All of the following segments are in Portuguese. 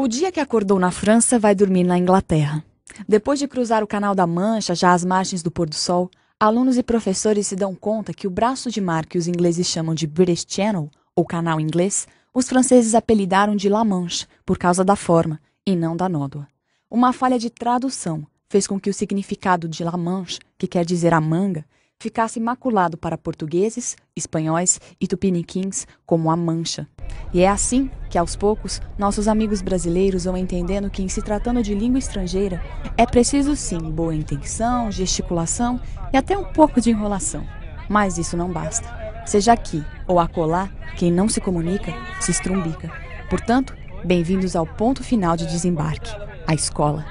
O dia que acordou na França vai dormir na Inglaterra. Depois de cruzar o Canal da Mancha, já às margens do pôr-do-sol, alunos e professores se dão conta que o braço de mar que os ingleses chamam de British Channel, ou Canal Inglês, os franceses apelidaram de La Manche, por causa da forma, e não da nódoa. Uma falha de tradução fez com que o significado de La Manche, que quer dizer a manga, ficasse maculado para portugueses, espanhóis e tupiniquins como a mancha. E é assim que, aos poucos, nossos amigos brasileiros vão entendendo que, em se tratando de língua estrangeira, é preciso sim boa intenção, gesticulação e até um pouco de enrolação. Mas isso não basta. Seja aqui ou acolá, quem não se comunica, se estrumbica. Portanto, bem-vindos ao ponto final de desembarque, a escola.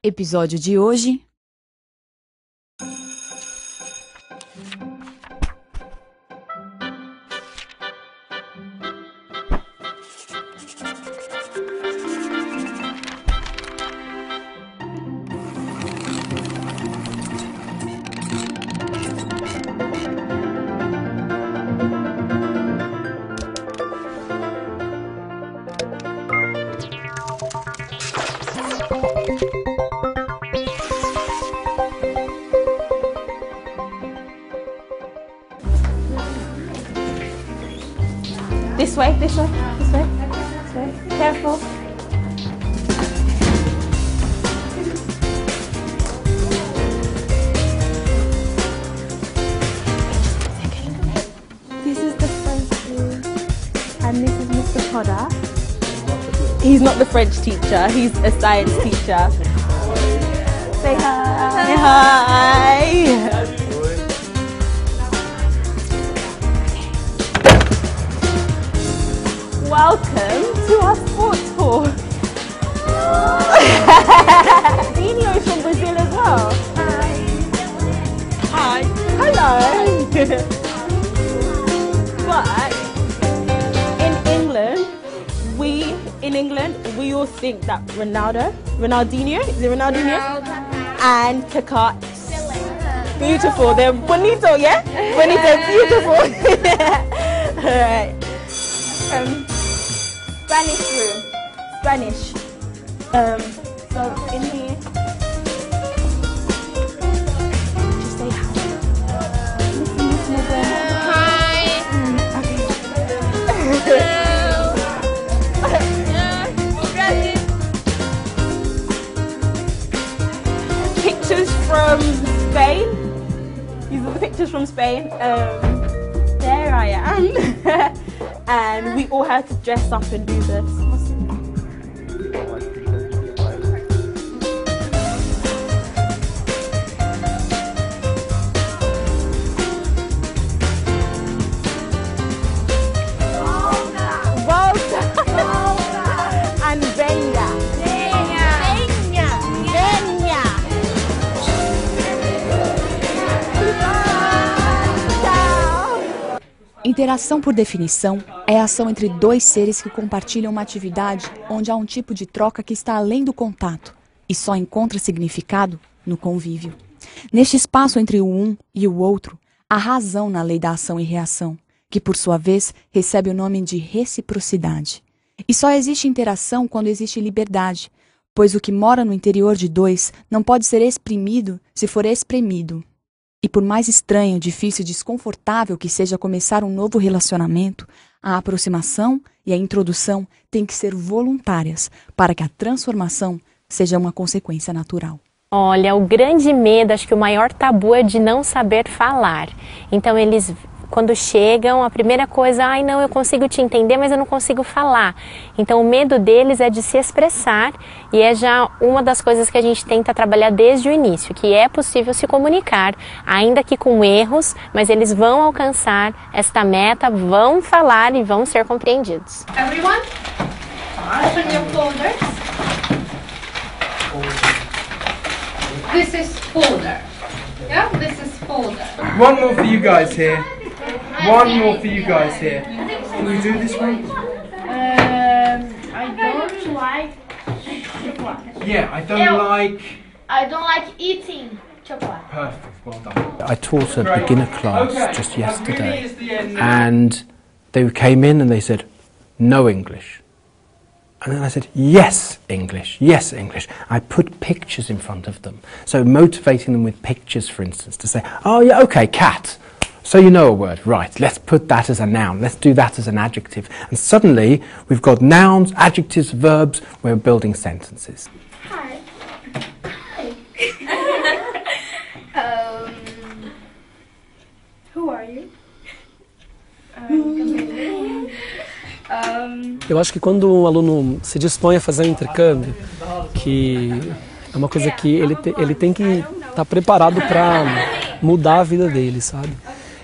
Episódio de hoje... This way, this way, this way, this way. Careful. This is the French room, and this is Mr. Potter. He's not the French teacher, he's a science teacher. Say hi. Say hi. Welcome to our sports hall. Dino is from Brazil as well. Hi. Hi. Hello. But in England, we all think that Ronaldinho, is it Ronaldinho? And Kaká, beautiful. They're bonito, yeah? Bonito, beautiful. Alright. Spanish room. Spanish. So in here, just say hi. Listen again. Hi. Okay. Pictures from Spain. These are the pictures from Spain. There I am. And we all had to dress up and do this. Volta! And venga! Interação, por definição, é a ação entre dois seres que compartilham uma atividade onde há um tipo de troca que está além do contato e só encontra significado no convívio. Neste espaço entre o um e o outro, há razão na lei da ação e reação, que por sua vez recebe o nome de reciprocidade. E só existe interação quando existe liberdade, pois o que mora no interior de dois não pode ser exprimido se for espremido. E por mais estranho, difícil e desconfortável que seja começar um novo relacionamento, a aproximação e a introdução têm que ser voluntárias para que a transformação seja uma consequência natural. Olha, o grande medo, acho que o maior tabu é de não saber falar. Então eles, quando chegam, a primeira coisa, ai não, eu consigo te entender, mas eu não consigo falar. Então o medo deles é de se expressar e é já uma das coisas que a gente tenta trabalhar desde o início, que é possível se comunicar, ainda que com erros, mas eles vão alcançar esta meta, vão falar e vão ser compreendidos. Everyone, open your folders. This is folder. Yeah, this is folder. One more for you guys here. One more for you guys here. Can you do this one? I don't like chocolate. Yeah, I don't Ew. like... I don't like eating chocolate. Perfect, well done. I taught a beginner class just That yesterday, really is the end. and they came in and they said, no English. And then I said, yes, English, yes, English. I put pictures in front of them. So motivating them with pictures, for instance, to say, oh yeah, okay, cat. So you know a word, right, let's put that as a noun, let's do that as an adjective. And suddenly we've got nouns, adjectives, verbs, we're building sentences. Hi. Who are you? Eu acho que quando um aluno se dispõe a fazer um intercâmbio, que é uma coisa que ele tem que estar preparado para mudar a vida dele, sabe?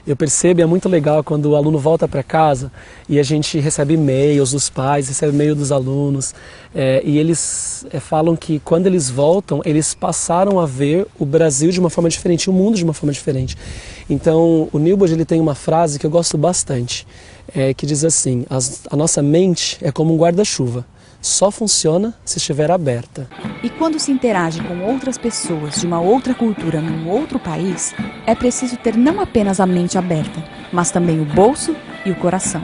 Eu percebo, é muito legal quando o aluno volta para casa e a gente recebe e-mails dos pais, recebe e-mail dos alunos, e eles falam que quando eles voltam, eles passaram a ver o Brasil de uma forma diferente, o mundo de uma forma diferente. Então, o Newbold, ele tem uma frase que eu gosto bastante, que diz assim, a nossa mente é como um guarda-chuva, só funciona se estiver aberta. E quando se interage com outras pessoas de uma outra cultura num outro país, é preciso ter não apenas a mente aberta, mas também o bolso e o coração.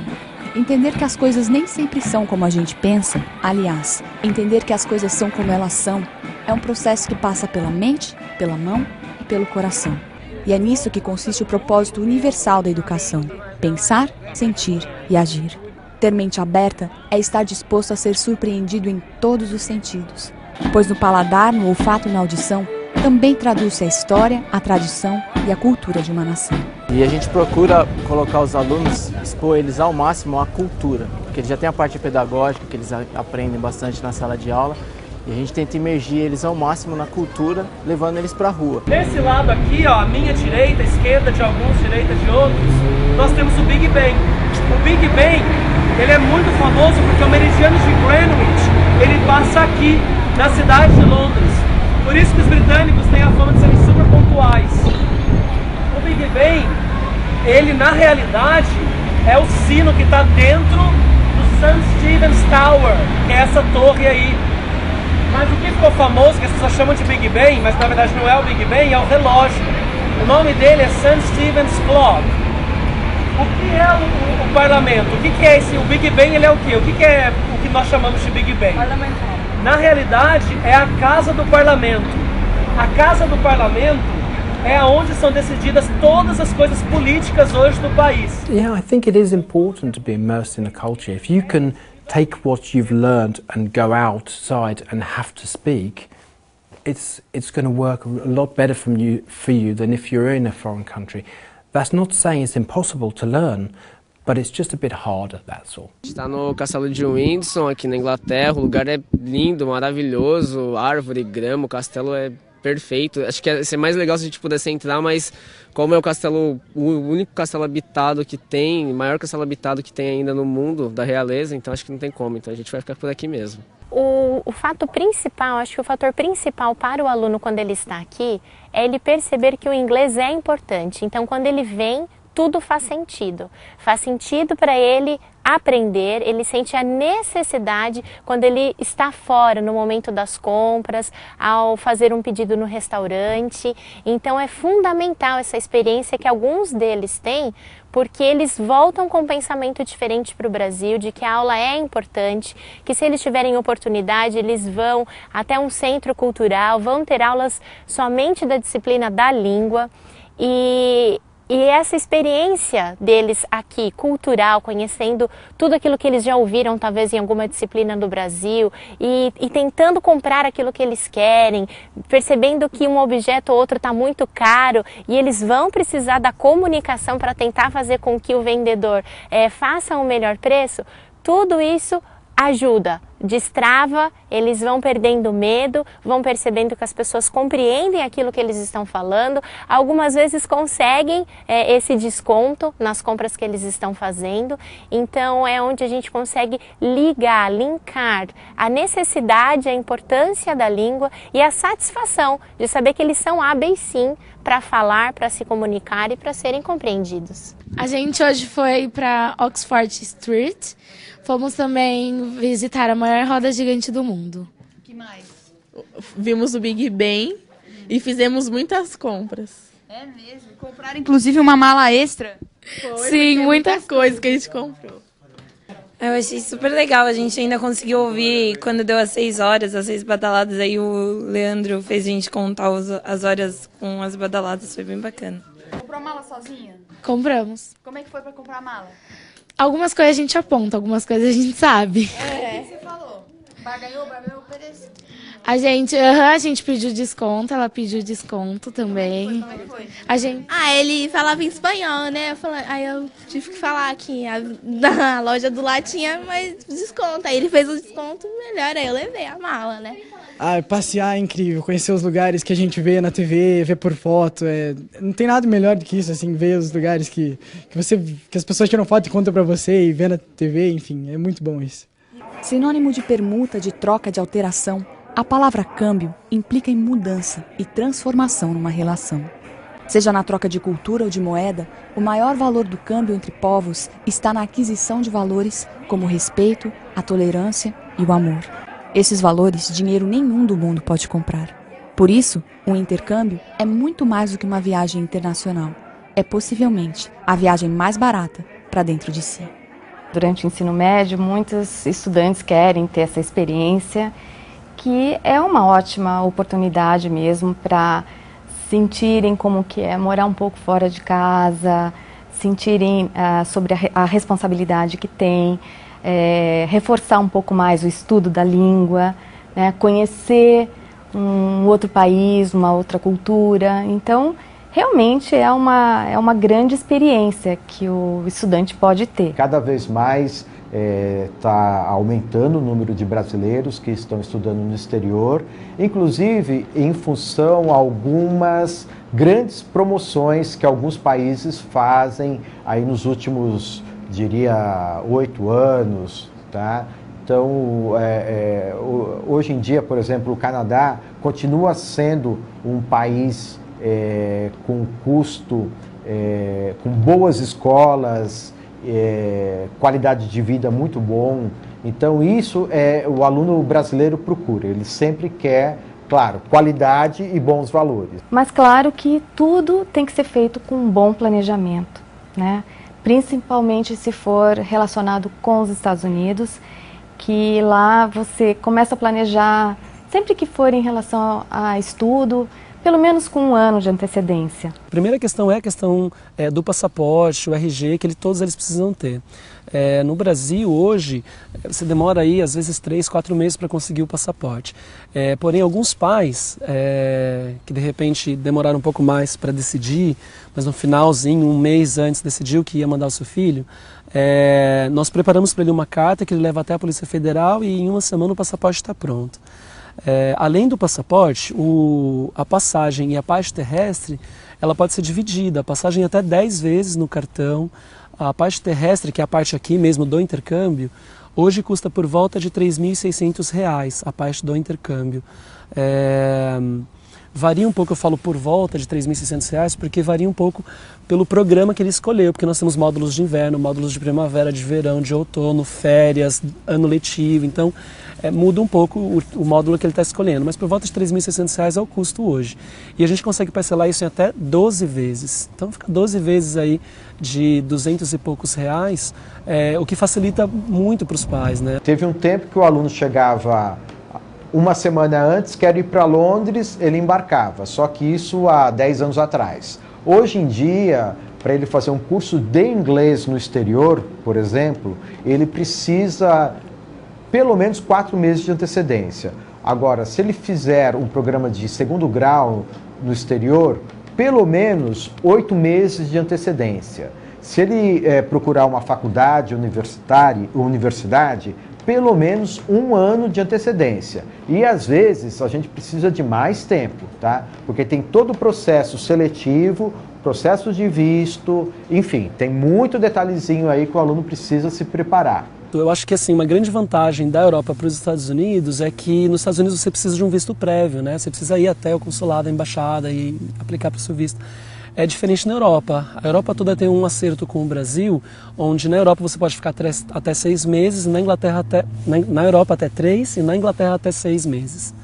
Entender que as coisas nem sempre são como a gente pensa, aliás, entender que as coisas são como elas são, é um processo que passa pela mente, pela mão e pelo coração. E é nisso que consiste o propósito universal da educação: pensar, sentir e agir. Ter mente aberta é estar disposto a ser surpreendido em todos os sentidos, pois no paladar, no olfato e na audição, também traduz-se a história, a tradição e a cultura de uma nação. E a gente procura colocar os alunos, expor eles ao máximo à cultura, porque eles já têm a parte pedagógica, que eles aprendem bastante na sala de aula, e a gente tenta imergir eles ao máximo na cultura, levando eles para a rua. Desse lado aqui, ó, a minha direita, a esquerda de alguns, direita de outros, nós temos o Big Ben. O Big Ben, ele é muito famoso porque o meridiano de Greenwich, ele passa aqui, na cidade de Londres. Por isso que os britânicos têm a fama de serem super pontuais. O Big Ben, ele na realidade é o sino que está dentro do St. Stephen's Tower, que é essa torre aí. Mas o que ficou famoso, que as pessoas chamam de Big Ben, mas na verdade não é o Big Ben, é o relógio. O nome dele é St. Stephen's Clock. O que é o parlamento? O que é esse? O Big Ben, ele é o quê? O que é o que nós chamamos de Big Ben? Parlamentar. Na realidade, é a casa do parlamento. A casa do parlamento é onde são decididas todas as coisas políticas hoje do país. Yeah, I think it is important to be immersed in a culture. If you can take what you've learned and go outside and have to speak, it's going to work a lot better for you than if you're in a foreign country. That's not saying it's impossible to learn, but it's just a bit harder, that's all. A gente está no Castelo de Windsor, aqui na Inglaterra. O lugar é lindo, maravilhoso, árvore, grama, o castelo é perfeito. Acho que ia ser mais legal se a gente pudesse entrar, mas como é o castelo, o único castelo habitado que tem, maior castelo habitado que tem ainda no mundo da realeza, então acho que não tem como, então a gente vai ficar por aqui mesmo. O fato principal, acho que o fator principal para o aluno quando ele está aqui é ele perceber que o inglês é importante. Então, quando ele vem, tudo faz sentido. Faz sentido para ele aprender, ele sente a necessidade quando ele está fora, no momento das compras, ao fazer um pedido no restaurante. Então é fundamental essa experiência que alguns deles têm, porque eles voltam com um pensamento diferente para o Brasil, de que a aula é importante, que se eles tiverem oportunidade, eles vão até um centro cultural, vão ter aulas somente da disciplina da língua. E essa experiência deles aqui, cultural, conhecendo tudo aquilo que eles já ouviram, talvez em alguma disciplina do Brasil, e tentando comprar aquilo que eles querem, percebendo que um objeto ou outro está muito caro, e eles vão precisar da comunicação para tentar fazer com que o vendedor faça um melhor preço, tudo isso ajuda, destrava, eles vão perdendo medo, vão percebendo que as pessoas compreendem aquilo que eles estão falando, algumas vezes conseguem esse desconto nas compras que eles estão fazendo, então é onde a gente consegue linkar a necessidade, a importância da língua e a satisfação de saber que eles são hábeis sim para falar, para se comunicar e para serem compreendidos. A gente hoje foi para Oxford Street. Fomos também visitar a maior roda gigante do mundo. O que mais? Vimos o Big Ben e fizemos muitas compras. É mesmo? Compraram inclusive uma mala extra? Sim, muita coisa que a gente comprou. Eu achei super legal, a gente ainda conseguiu ouvir quando deu as 6 horas, as 6 badaladas, aí o Leandro fez a gente contar as horas com as badaladas, foi bem bacana. Comprou a mala sozinha? Compramos. Como é que foi pra comprar a mala? Algumas coisas a gente aponta, algumas coisas a gente sabe. O que você falou? Barganhou, ofereceu. A gente pediu desconto, ela pediu desconto também. Como é que foi? Ele falava em espanhol, né? Aí eu tive que falar que na loja do lado tinha mais desconto. Aí ele fez o desconto melhor, aí eu levei a mala, né? Passear é incrível, conhecer os lugares que a gente vê na TV, ver por foto, não tem nada melhor do que isso, assim, ver os lugares que as pessoas tiram foto e contam pra você e vê na TV, enfim, é muito bom isso. Sinônimo de permuta, de troca, de alteração, a palavra câmbio implica em mudança e transformação numa relação. Seja na troca de cultura ou de moeda, o maior valor do câmbio entre povos está na aquisição de valores como o respeito, a tolerância e o amor. Esses valores, dinheiro nenhum do mundo pode comprar. Por isso, um intercâmbio é muito mais do que uma viagem internacional. É possivelmente a viagem mais barata para dentro de si. Durante o ensino médio, muitos estudantes querem ter essa experiência, que é uma ótima oportunidade mesmo para sentirem como que é morar um pouco fora de casa, sentirem sobre a responsabilidade que tem, reforçar um pouco mais o estudo da língua, né, conhecer um outro país, uma outra cultura. Então, realmente é uma grande experiência que o estudante pode ter. Cada vez mais está aumentando o número de brasileiros que estão estudando no exterior, inclusive em função a algumas grandes promoções que alguns países fazem aí nos últimos, diria, 8 anos, tá? Então, hoje em dia, por exemplo, o Canadá continua sendo um país com custo, com boas escolas, qualidade de vida muito bom. Então isso o aluno brasileiro procura, ele sempre quer, claro, qualidade e bons valores. Mas claro que tudo tem que ser feito com um bom planejamento, né? Principalmente se for relacionado com os Estados Unidos, que lá você começa a planejar, sempre que for em relação a estudo, pelo menos com 1 ano de antecedência. A primeira questão é a questão do passaporte, o RG, que todos eles precisam ter. No Brasil, hoje, você demora aí, às vezes, 3, 4 meses para conseguir o passaporte. Porém, alguns pais, que de repente demoraram um pouco mais para decidir, mas no finalzinho, 1 mês antes, decidiu que ia mandar o seu filho, nós preparamos para ele uma carta que ele leva até a Polícia Federal e em 1 semana o passaporte está pronto. Além do passaporte, a passagem e a parte terrestre, ela pode ser dividida, a passagem até 10 vezes no cartão. A parte terrestre, que é a parte aqui mesmo do intercâmbio, hoje custa por volta de R$ 3.600 a parte do intercâmbio. Varia um pouco, eu falo por volta de R$ 3.600, porque varia um pouco pelo programa que ele escolheu, porque nós temos módulos de inverno, módulos de primavera, de verão, de outono, férias, ano letivo, então muda um pouco o módulo que ele está escolhendo, mas por volta de R$ 3.600 é o custo hoje. E a gente consegue parcelar isso em até 12 vezes, então fica 12 vezes aí de 200 e poucos reais, o que facilita muito para os pais, né? Teve um tempo que o aluno chegava 1 semana antes, quer ir para Londres, ele embarcava, só que isso há 10 anos atrás. Hoje em dia, para ele fazer um curso de inglês no exterior, por exemplo, ele precisa pelo menos 4 meses de antecedência. Agora, se ele fizer um programa de 2º grau no exterior, pelo menos 8 meses de antecedência. Se ele procurar uma faculdade universidade, pelo menos 1 ano de antecedência. E às vezes a gente precisa de mais tempo, tá? Porque tem todo o processo seletivo, processo de visto, enfim, tem muito detalhezinho aí que o aluno precisa se preparar. Eu acho que assim, uma grande vantagem da Europa para os Estados Unidos é que nos Estados Unidos você precisa de um visto prévio, né? Você precisa ir até o consulado, a embaixada e aplicar para o seu visto. É diferente na Europa. A Europa toda tem um acerto com o Brasil, onde na Europa você pode ficar até 6 meses, na Inglaterra na Europa até 3 e na Inglaterra até 6 meses.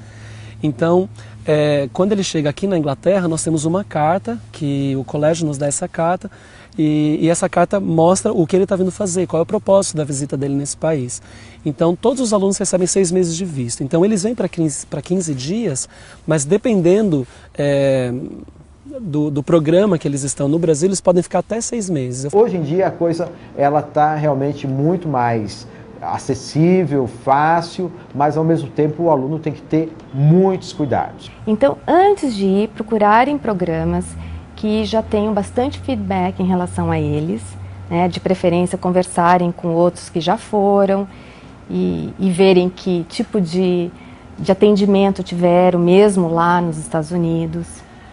Então, quando ele chega aqui na Inglaterra, nós temos uma carta, que o colégio nos dá essa carta, e essa carta mostra o que ele está vindo fazer, qual é o propósito da visita dele nesse país. Então, todos os alunos recebem 6 meses de visto. Então, eles vêm para 15 dias, mas dependendo do programa que eles estão no Brasil, eles podem ficar até 6 meses. Hoje em dia a coisa está realmente muito mais acessível, fácil, mas ao mesmo tempo o aluno tem que ter muitos cuidados. Então, antes de ir, procurarem programas que já tenham bastante feedback em relação a eles, né, de preferência conversarem com outros que já foram e verem que tipo de atendimento tiveram mesmo lá nos Estados Unidos,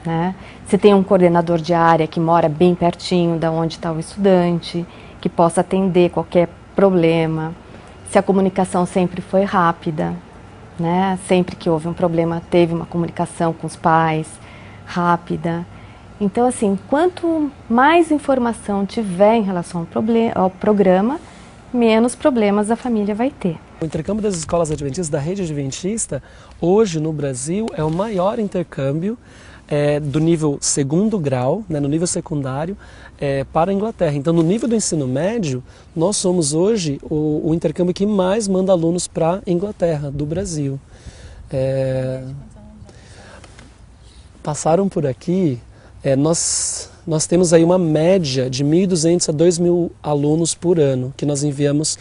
né? Se tem um coordenador de área que mora bem pertinho da onde está o estudante, que possa atender qualquer problema, se a comunicação sempre foi rápida, né? Sempre que houve um problema teve uma comunicação com os pais rápida. Então, assim, quanto mais informação tiver em relação ao programa, menos problemas a família vai ter. O intercâmbio das escolas adventistas, da rede adventista, hoje no Brasil é o maior intercâmbio do nível 2º grau, né, no nível secundário, para a Inglaterra. Então, no nível do ensino médio, nós somos hoje o intercâmbio que mais manda alunos para a Inglaterra, do Brasil. Passaram por aqui. Nós temos aí uma média de 1.200 a 2.000 alunos por ano que nós enviamos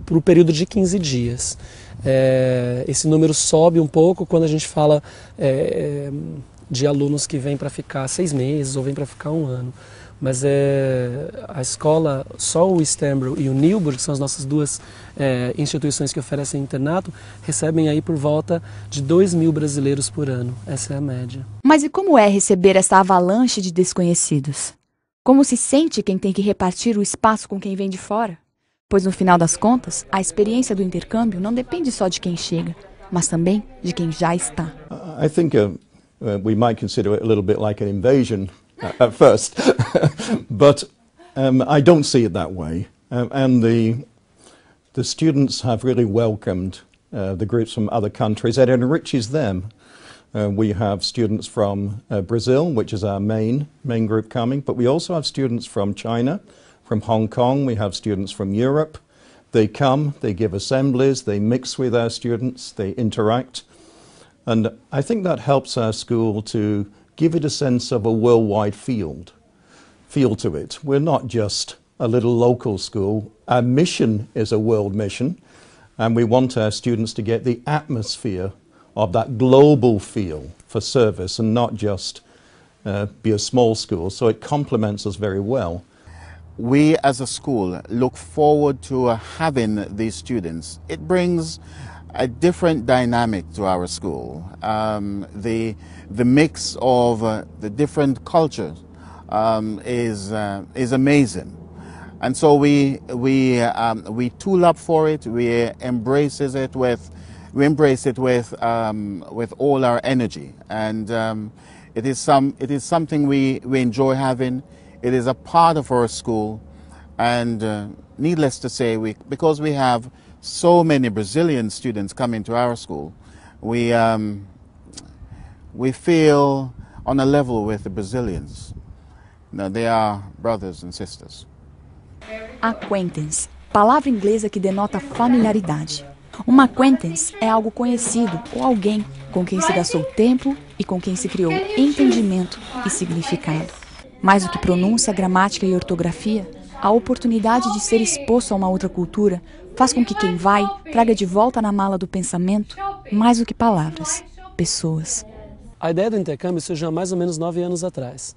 para o período de 15 dias. Esse número sobe um pouco quando a gente fala de alunos que vêm para ficar 6 meses ou vêm para ficar 1 ano. Mas a escola, só o Stanborough e o Newburgh, que são as nossas 2 instituições que oferecem internato, recebem aí por volta de 2.000 brasileiros por ano. Essa é a média. Mas e como é receber essa avalanche de desconhecidos? Como se sente quem tem que repartir o espaço com quem vem de fora? Pois no final das contas, a experiência do intercâmbio não depende só de quem chega, mas também de quem já está. I think we might consider it a little bit like an invasion. At first, but I don't see it that way, and the students have really welcomed the groups from other countries. It enriches them. We have students from Brazil, which is our main group coming, but we also have students from China, from Hong Kong. We have students from Europe. They come, they give assemblies, they mix with our students, they interact, and I think that helps our school to give it a sense of a worldwide feel to it. We're not just a little local school. Our mission is a world mission, and we want our students to get the atmosphere of that global feel for service and not just be a small school. So it complements us very well. We as a school look forward to having these students. It brings a different dynamic to our school. The mix of the different cultures is amazing, and so we tool up for it. We embrace it with all our energy, and it is something we enjoy having. It is a part of our school, and needless to say, because we have so many Brazilian students coming to our school, we feel on a level with the Brazilians. Now, they are brothers and sisters. Acquaintance, palavra inglesa que denota familiaridade. Uma acquaintance é algo conhecido ou alguém com quem se gastou tempo e com quem se criou entendimento e significado. Mais do que pronúncia, gramática e ortografia, a oportunidade de ser exposto a uma outra cultura faz com que quem vai traga de volta na mala do pensamento mais do que palavras, pessoas. A ideia do intercâmbio surgiu há mais ou menos 9 anos atrás.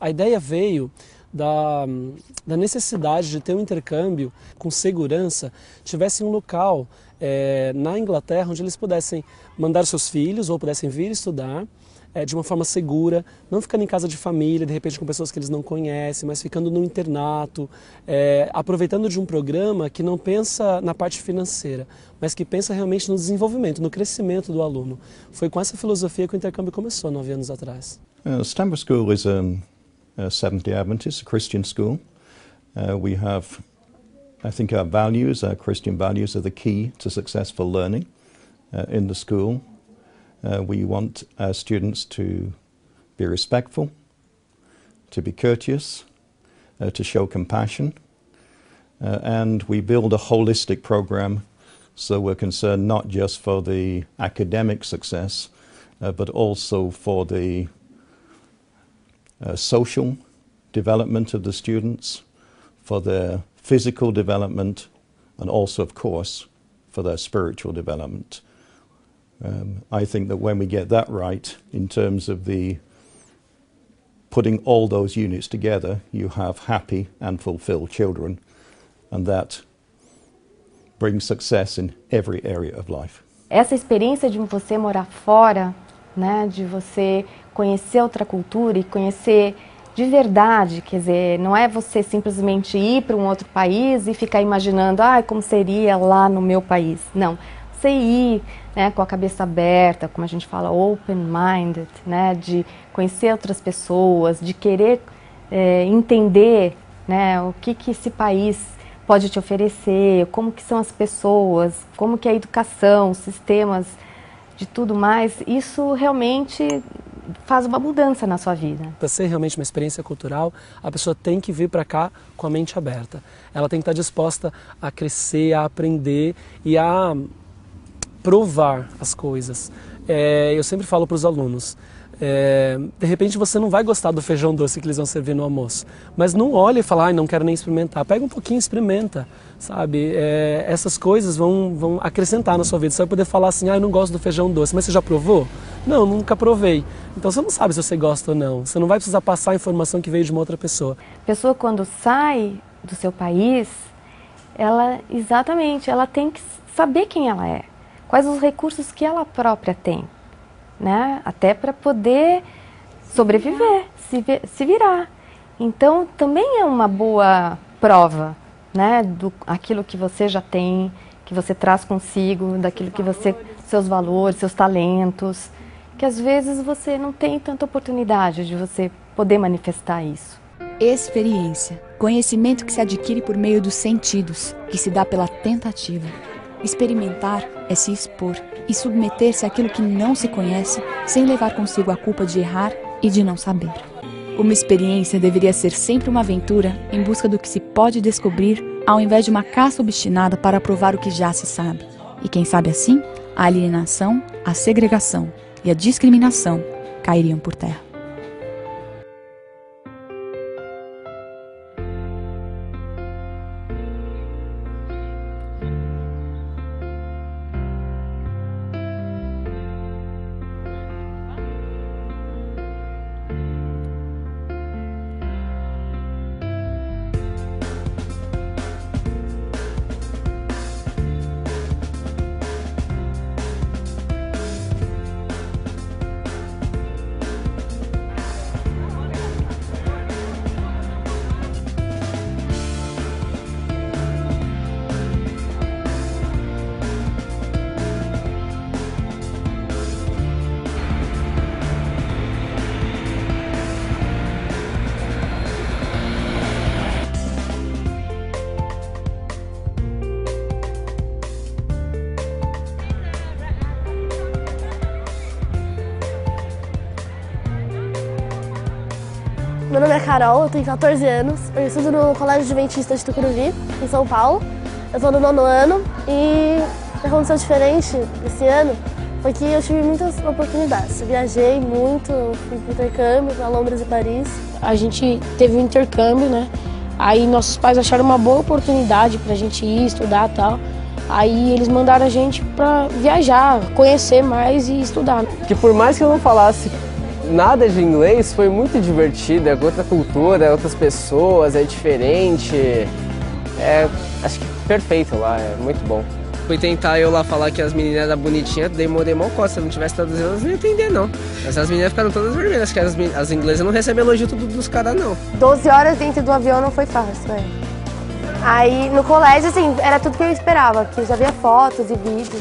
A ideia veio da necessidade de ter um intercâmbio com segurança, tivesse um local na Inglaterra onde eles pudessem mandar seus filhos ou pudessem vir estudar de uma forma segura, não ficando em casa de família, de repente com pessoas que eles não conhecem, mas ficando no internato, aproveitando de um programa que não pensa na parte financeira, mas que pensa realmente no desenvolvimento, no crescimento do aluno. Foi com essa filosofia que o intercâmbio começou 9 anos atrás. Stanborough School is a Seventh-day Adventist, a Christian school. We have, I think our values, our Christian values are the key to successful learning. in the school. We want our students to be respectful, to be courteous, to show compassion, and we build a holistic program, so we're concerned not just for the academic success, but also for the social development of the students, for their physical development, and also, of course, for their spiritual development. I think that when we get that right, in terms of the putting all those units together, you have happy and fulfilled children, and that brings success in every area of life. Essa experiência de você morar fora, né, de você conhecer outra cultura e conhecer de verdade, quer dizer, não é você simplesmente ir para um outro país e ficar imaginando, como seria lá no meu país. Não, você ir, né, com a cabeça aberta, como a gente fala, open-minded, né, de conhecer outras pessoas, de querer entender, né, o que esse país pode te oferecer, como que são as pessoas, como que é a educação, os sistemas, de tudo mais, isso realmente faz uma mudança na sua vida. Para ser realmente uma experiência cultural, a pessoa tem que vir para cá com a mente aberta. Ela tem que estar disposta a crescer, a aprender e a provar as coisas. Eu sempre falo para os alunos, de repente você não vai gostar do feijão doce que eles vão servir no almoço, mas não olha e fala, não quero nem experimentar. Pega um pouquinho e experimenta, sabe? Essas coisas vão acrescentar na sua vida. Você vai poder falar assim, eu não gosto do feijão doce, mas você já provou? Não, nunca provei. Então você não sabe se você gosta ou não. Você não vai precisar passar a informação que veio de uma outra pessoa. A pessoa, quando sai do seu país, ela tem que saber quem ela é, quais os recursos que ela própria tem, né? Até para poder sobreviver, se virar. Então também é uma boa prova, né, do aquilo que você já tem, que você traz consigo, daquilo que seus valores, seus talentos, que às vezes você não tem tanta oportunidade de você poder manifestar isso. Experiência, conhecimento que se adquire por meio dos sentidos, que se dá pela tentativa. Experimentar é se expor e submeter-se àquilo que não se conhece, sem levar consigo a culpa de errar e de não saber. Uma experiência deveria ser sempre uma aventura em busca do que se pode descobrir, ao invés de uma caça obstinada para provar o que já se sabe. E quem sabe assim, a alienação, a segregação e a discriminação cairiam por terra. Meu nome é Carol, eu tenho 14 anos, eu estudo no Colégio Adventista de Tucuruvi, em São Paulo. Eu estou no 9º ano e o que aconteceu diferente esse ano foi que eu tive muitas oportunidades. Eu viajei muito, eu fui para intercâmbio para Londres e Paris. A gente teve um intercâmbio, né? Aí nossos pais acharam uma boa oportunidade para a gente ir estudar e tal. Aí eles mandaram a gente para viajar, conhecer mais e estudar. Que por mais que eu não falasse nada de inglês, foi muito divertido, é outra cultura, é outras pessoas, é diferente, acho que perfeito lá, é muito bom. Fui tentar eu lá falar que as meninas eram bonitinhas, demorei mal costa, se eu não tivesse traduzido elas não iam entender não. Mas as meninas ficaram todas vermelhas, que as inglesas não recebem elogio tudo dos caras não. 12 horas dentro do avião não foi fácil, Aí no colégio, assim, era tudo que eu esperava, que eu já via fotos e vídeos.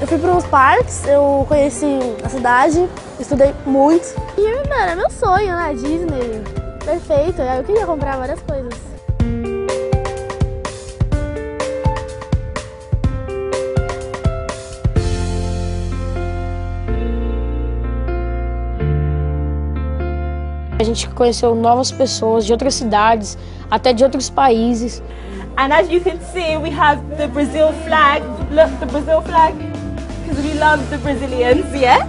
Eu fui para uns parques, eu conheci a cidade, estudei muito. E, era meu sonho, né? Disney, perfeito. Eu queria comprar várias coisas. gente conheceu novas pessoas de outras cidades, até de outros países. And as you can see, we have the Brazil flag. Look, the Brazil flag. Because we love the Brazilians, yeah?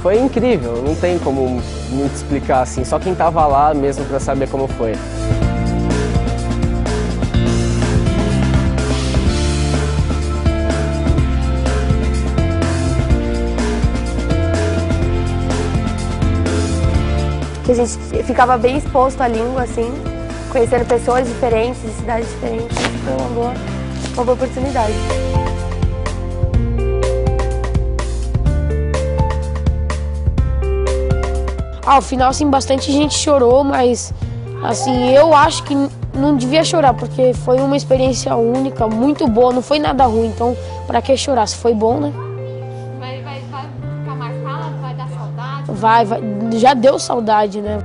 Foi incrível, não tem como muito explicar assim, só quem tava lá mesmo para saber como foi. Que a gente ficava bem exposto à língua, assim, conhecendo pessoas diferentes, de cidades diferentes. Foi uma boa oportunidade. Ao final, assim, bastante gente chorou, mas, assim, eu acho que não devia chorar, porque foi uma experiência única, muito boa, não foi nada ruim, então, pra que chorar? Se foi bom, né? Vai ficar marcado? Vai dar saudade? Vai, já deu saudade, né?